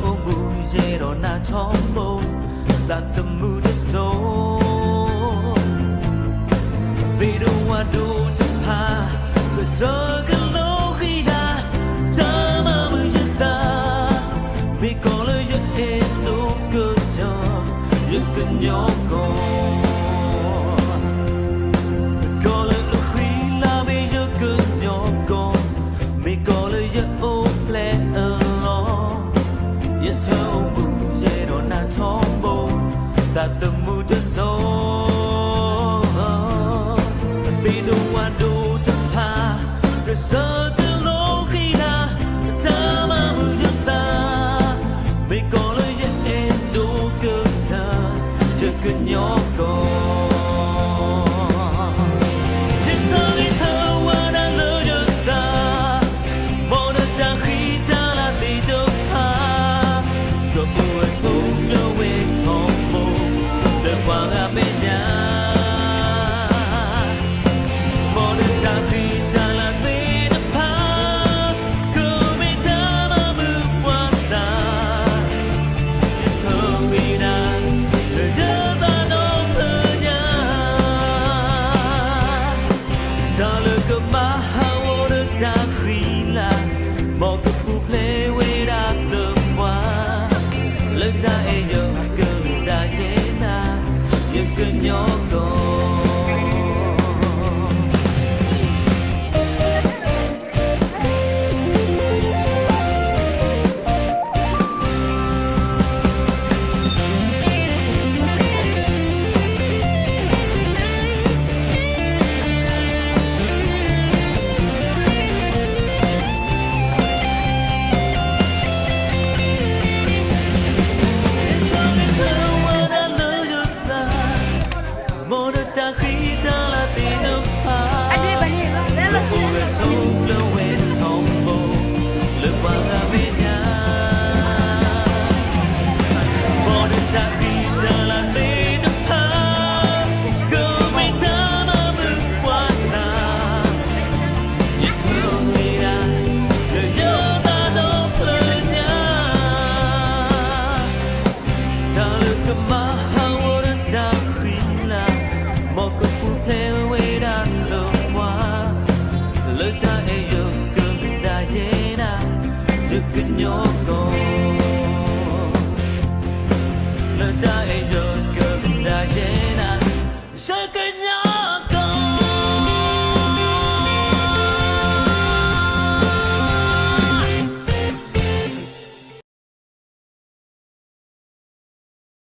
mùi đó na thom bầu là tầm mùi đất số vì đâu qua đâu chẳng ha cứ giờ cái lối khi đã thơ mơ mùi chân ta vì có lời giấc em đâu cơ chờ giấc cần nhỏ con có lời lúc khi là bây giờ cần nhỏ con vì có lời giấc ôm lẽ ở lo yes how mùi đó na thom bầu là tầm mùi đất số